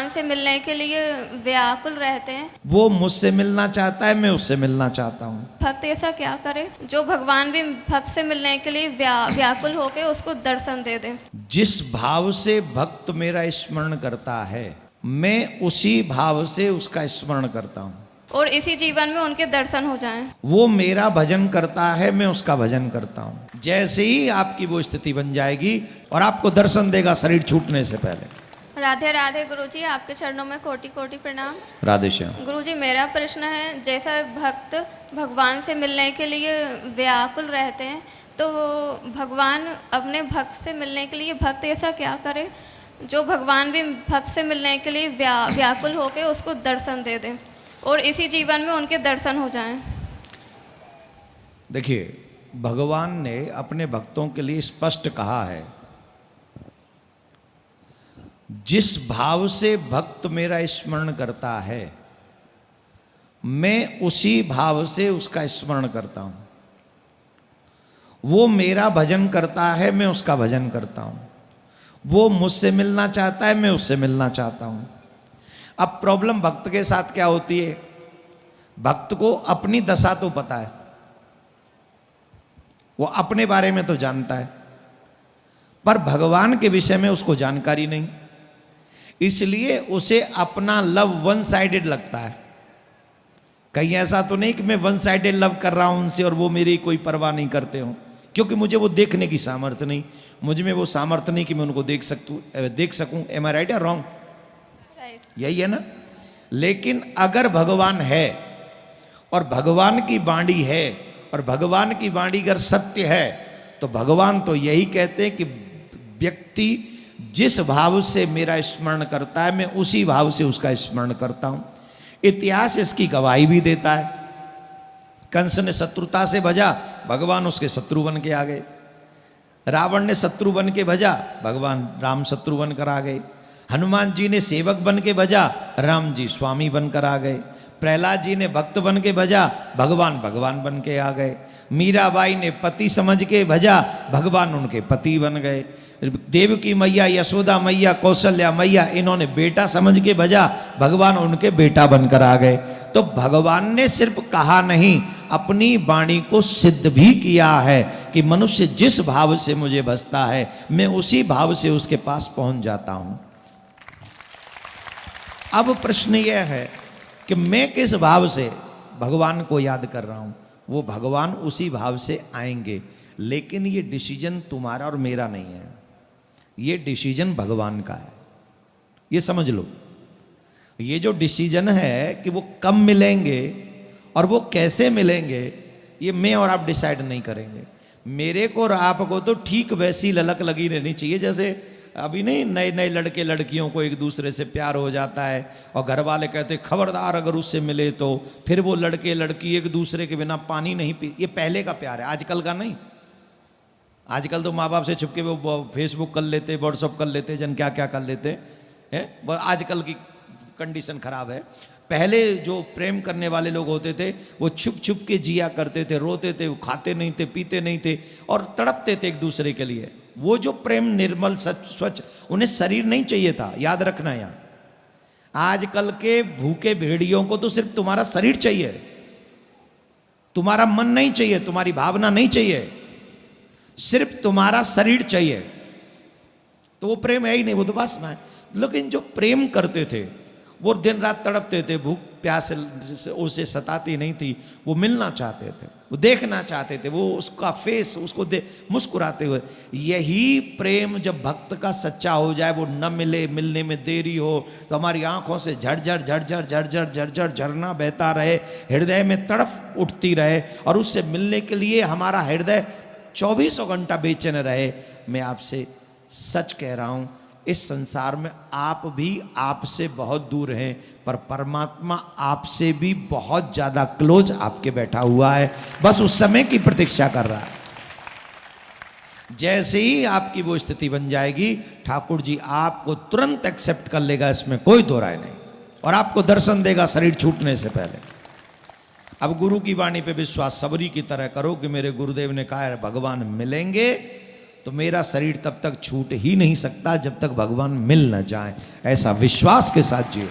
भगवान से मिलने के लिए व्याकुल रहते हैं। वो मुझसे मिलना चाहता है, मैं उससे मिलना चाहता हूँ। भक्त ऐसा क्या करे जो भगवान भी भक्त से मिलने के लिए व्याकुल होकर उसको दर्शन दे दे। जिस भाव से भक्त मेरा स्मरण करता है, मैं उसी भाव से उसका स्मरण करता हूँ और इसी जीवन में उनके दर्शन हो जाएं। वो मेरा भजन करता है, मैं उसका भजन करता हूँ। जैसे ही आपकी वो स्थिति बन जाएगी और आपको दर्शन देगा शरीर छूटने से पहले। राधे राधे गुरुजी, आपके चरणों में कोटि कोटि प्रणाम। राधे श्याम। गुरुजी, मेरा प्रश्न है, जैसा भक्त भगवान से मिलने के लिए व्याकुल रहते हैं, तो भगवान अपने भक्त से मिलने के लिए भक्त ऐसा क्या करे जो भगवान भी भक्त से मिलने के लिए व्याकुल होकर उसको दर्शन दे दें और इसी जीवन में उनके दर्शन हो जाएं। देखिए, भगवान ने अपने भक्तों के लिए स्पष्ट कहा है, जिस भाव से भक्त मेरा स्मरण करता है, मैं उसी भाव से उसका स्मरण करता हूं। वो मेरा भजन करता है, मैं उसका भजन करता हूं। वो मुझसे मिलना चाहता है, मैं उससे मिलना चाहता हूं। अब प्रॉब्लम भक्त के साथ क्या होती है, भक्त को अपनी दशा तो पता है, वो अपने बारे में तो जानता है, पर भगवान के विषय में उसको जानकारी नहीं, इसलिए उसे अपना लव वन साइडेड लगता है। कहीं ऐसा तो नहीं कि मैं वन साइडेड लव कर रहा हूं उनसे और वो मेरी कोई परवाह नहीं करते हो, क्योंकि मुझे वो देखने की सामर्थ्य नहीं, मुझ में वो सामर्थ्य नहीं कि मैं उनको देख सकूं। एम आई राइट या रॉन्ग? यही है ना। लेकिन अगर भगवान है और भगवान की वाणी है और भगवान की वाणी अगर सत्य है, तो भगवान तो यही कहते हैं कि व्यक्ति जिस भाव से मेरा स्मरण करता है, मैं उसी भाव से उसका स्मरण करता हूं। इतिहास इसकी गवाही भी देता है। कंस ने शत्रुता से भजा, भगवान उसके शत्रु बन के आ गए। रावण ने शत्रु बन के भजा, भगवान राम शत्रु बनकर आ गए। हनुमान जी ने सेवक बन के भजा, राम जी स्वामी बनकर आ गए। प्रहलाद जी ने भक्त बन के भजा, भगवान भगवान बन के आ गए। मीराबाई ने पति समझ के भजा, भगवान उनके पति बन गए। देवकी मैया, यशोदा मैया, कौशल्या मैया, इन्होंने बेटा समझ के भजा, भगवान उनके बेटा बनकर आ गए। तो भगवान ने सिर्फ कहा नहीं, अपनी वाणी को सिद्ध भी किया है कि मनुष्य जिस भाव से मुझे बसता है, मैं उसी भाव से उसके पास पहुंच जाता हूं। अब प्रश्न यह है कि मैं किस भाव से भगवान को याद कर रहा हूं, वो भगवान उसी भाव से आएंगे। लेकिन ये डिसीजन तुम्हारा और मेरा नहीं है, ये डिसीजन भगवान का है। ये समझ लो, ये जो डिसीजन है कि वो कब मिलेंगे और वो कैसे मिलेंगे, ये मैं और आप डिसाइड नहीं करेंगे। मेरे को और आपको तो ठीक वैसी ललक लगी रहनी चाहिए जैसे अभी नहीं नए नए लड़के लड़कियों को एक दूसरे से प्यार हो जाता है और घर वाले कहते खबरदार अगर उससे मिले तो, फिर वो लड़के लड़की एक दूसरे के बिना पानी नहीं पी। ये पहले का प्यार है, आजकल का नहीं। आजकल तो माँ बाप से छुपके वो फेसबुक कर लेते, व्हाट्सअप कर लेते, जन क्या क्या कर लेते हैं। आजकल की कंडीशन खराब है। पहले जो प्रेम करने वाले लोग होते थे वो छुप छुप के जिया करते थे, रोते थे, वो खाते नहीं थे, पीते नहीं थे और तड़पते थे एक दूसरे के लिए। वो जो प्रेम निर्मल स्वच्छ, उन्हें शरीर नहीं चाहिए था, याद रखना। यहाँ आजकल के भूखे भेड़ियों को तो सिर्फ तुम्हारा शरीर चाहिए, तुम्हारा मन नहीं चाहिए, तुम्हारी भावना नहीं चाहिए, सिर्फ तुम्हारा शरीर चाहिए। तो वो प्रेम है ही नहीं, वो तो वासना है। लेकिन जो प्रेम करते थे वो दिन रात तड़पते थे, भूख प्यास उसे सताती नहीं थी, वो मिलना चाहते थे, वो देखना चाहते थे, वो उसका फेस उसको मुस्कुराते हुए। यही प्रेम जब भक्त का सच्चा हो जाए, वो न मिले, मिलने में देरी हो, तो हमारी आंखों से झरझर झरझर झरझर झरझर झरना बहता रहे, हृदय में तड़प उठती रहे और उससे मिलने के लिए हमारा हृदय 24 घंटा बेचैन रहे। मैं आपसे सच कह रहा हूं, इस संसार में आप भी आपसे बहुत दूर हैं, पर परमात्मा आपसे भी बहुत ज्यादा क्लोज आपके बैठा हुआ है, बस उस समय की प्रतीक्षा कर रहा है। जैसे ही आपकी वो स्थिति बन जाएगी, ठाकुर जी आपको तुरंत एक्सेप्ट कर लेगा, इसमें कोई दो राय नहीं, और आपको दर्शन देगा शरीर छूटने से पहले। अब गुरु की वाणी पे विश्वास सबरी की तरह करो कि मेरे गुरुदेव ने कहा है भगवान मिलेंगे तो मेरा शरीर तब तक छूट ही नहीं सकता जब तक भगवान मिल न जाए। ऐसा विश्वास के साथ जियो।